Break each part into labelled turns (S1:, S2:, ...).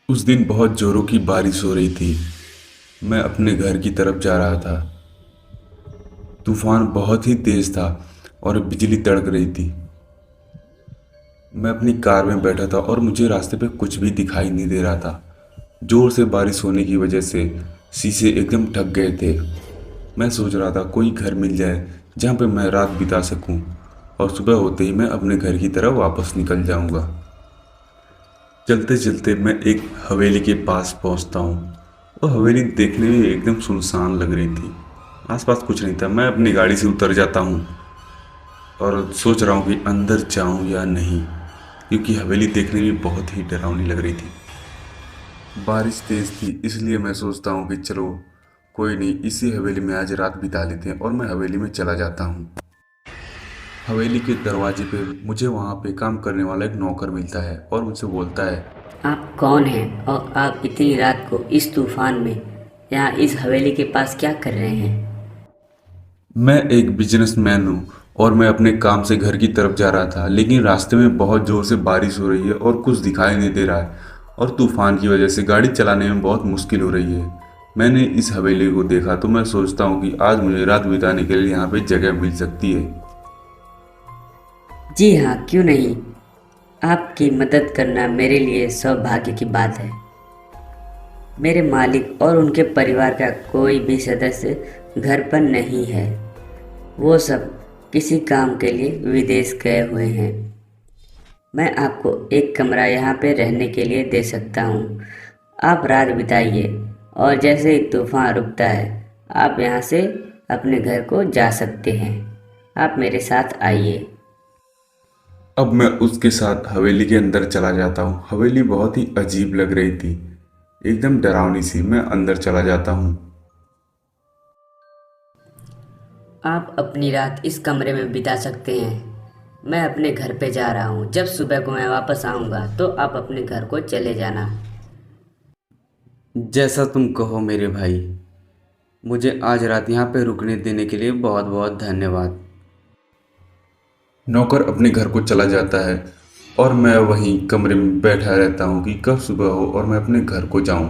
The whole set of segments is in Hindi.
S1: उस दिन बहुत जोरों की बारिश हो रही थी। मैं अपने घर की तरफ जा रहा था। तूफान बहुत ही तेज था और बिजली तड़क रही थी। मैं अपनी कार में बैठा था और मुझे रास्ते पे कुछ भी दिखाई नहीं दे रहा था। जोर से बारिश होने की वजह से शीशे एकदम ढक गए थे। मैं सोच रहा था कोई घर मिल जाए जहाँ पे मैं रात बिता सकूं और सुबह होते ही मैं अपने घर की तरफ वापस निकल जाऊंगा। चलते चलते मैं एक हवेली के पास पहुंचता हूँ। वो हवेली देखने में एकदम सुनसान लग रही थी। आसपास कुछ नहीं था। मैं अपनी गाड़ी से उतर जाता हूँ और सोच रहा हूँ कि अंदर जाऊँ या नहीं, क्योंकि हवेली देखने में बहुत ही डरावनी लग रही थी। बारिश तेज थी, इसलिए मैं सोचता हूँ कि चलो कोई नहीं, इसी हवेली में आज रात बिता लेते हैं, और मैं हवेली में चला जाता हूँ। हवेली के दरवाजे पे मुझे वहाँ पे काम करने वाला एक नौकर मिलता है और मुझसे बोलता है,
S2: आप कौन हैं और आप इतनी रात को इस तूफान में यहाँ इस हवेली के पास क्या कर रहे हैं?
S1: मैं एक बिजनेसमैन हूँ और मैं अपने काम से घर की तरफ जा रहा था, लेकिन रास्ते में बहुत ज़ोर से बारिश हो रही है और कुछ दिखाई नहीं दे रहा है, और तूफान की वजह से गाड़ी चलाने में बहुत मुश्किल हो रही है। मैंने इस हवेली को देखा तो मैं सोचता हूँ कि आज मुझे रात बिताने के लिए यहाँ पे जगह मिल सकती है।
S2: जी हाँ, क्यों नहीं। आपकी मदद करना मेरे लिए सौभाग्य की बात है। मेरे मालिक और उनके परिवार का कोई भी सदस्य घर पर नहीं है। वो सब किसी काम के लिए विदेश गए हुए हैं। मैं आपको एक कमरा यहाँ पे रहने के लिए दे सकता हूँ। आप रात बिताइए और जैसे ही तूफान रुकता है आप यहाँ से अपने घर को जा सकते हैं। आप मेरे साथ आइए।
S1: अब मैं उसके साथ हवेली के अंदर चला जाता हूँ। हवेली बहुत ही अजीब लग रही थी, एकदम डरावनी सी। मैं अंदर चला जाता हूँ।
S2: आप अपनी रात इस कमरे में बिता सकते हैं। मैं अपने घर पे जा रहा हूँ। जब सुबह को मैं वापस आऊँगा तो आप अपने घर को चले जाना।
S1: जैसा तुम कहो मेरे भाई। मुझे आज रात यहाँ पे रुकने देने के लिए बहुत बहुत धन्यवाद। नौकर अपने घर को चला जाता है और मैं वहीं कमरे में बैठा रहता हूँ कि कब सुबह हो और मैं अपने घर को जाऊँ।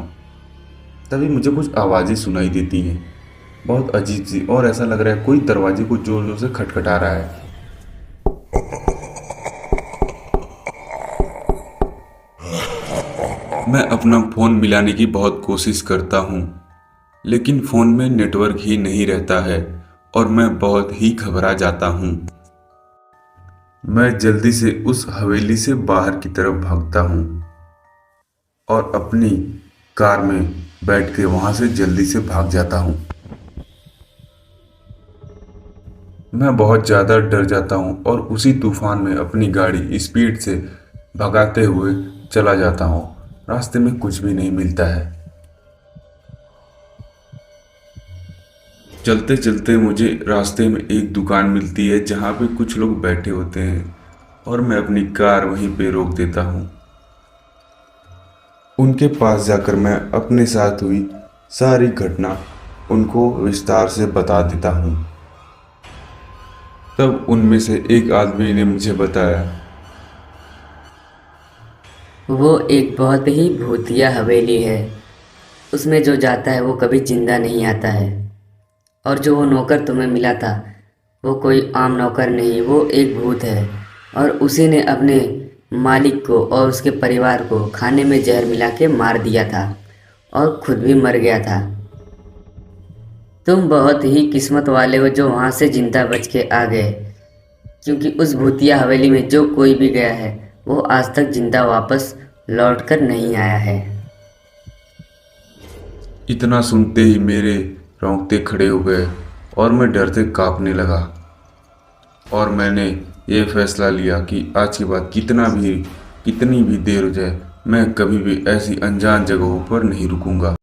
S1: तभी मुझे कुछ आवाज़ें सुनाई देती हैं, बहुत अजीब सी, और ऐसा लग रहा है कोई दरवाजे को जोर जोर से खटखटा रहा है। मैं अपना फ़ोन मिलाने की बहुत कोशिश करता हूँ, लेकिन फ़ोन में नेटवर्क ही नहीं रहता है और मैं बहुत ही घबरा जाता हूँ। मैं जल्दी से उस हवेली से बाहर की तरफ भागता हूँ और अपनी कार में बैठ के वहाँ से जल्दी से भाग जाता हूँ। मैं बहुत ज़्यादा डर जाता हूँ और उसी तूफान में अपनी गाड़ी स्पीड से भगाते हुए चला जाता हूँ। रास्ते में कुछ भी नहीं मिलता है। चलते चलते मुझे रास्ते में एक दुकान मिलती है जहाँ पे कुछ लोग बैठे होते हैं, और मैं अपनी कार वहीं पे रोक देता हूँ। उनके पास जाकर मैं अपने साथ हुई सारी घटना उनको विस्तार से बता देता हूँ। तब उनमें से एक आदमी ने मुझे बताया,
S2: वो एक बहुत ही भूतिया हवेली है। उसमें जो जाता है वो कभी जिंदा नहीं आता है। और जो वो नौकर तुम्हें मिला था वो कोई आम नौकर नहीं, वो एक भूत है। और उसी ने अपने मालिक को और उसके परिवार को खाने में जहर मिला के मार दिया था और खुद भी मर गया था। तुम बहुत ही किस्मत वाले हो जो वहाँ से जिंदा बच के आ गए, क्योंकि उस भूतिया हवेली में जो कोई भी गया है वो आज तक जिंदा वापस लौट कर नहीं आया है।
S1: इतना सुनते ही मेरे रोंगटे खड़े हो गए और मैं डर से कांपने लगा। और मैंने ये फैसला लिया कि आज के बाद कितनी भी देर हो जाए, मैं कभी भी ऐसी अनजान जगहों पर नहीं रुकूंगा।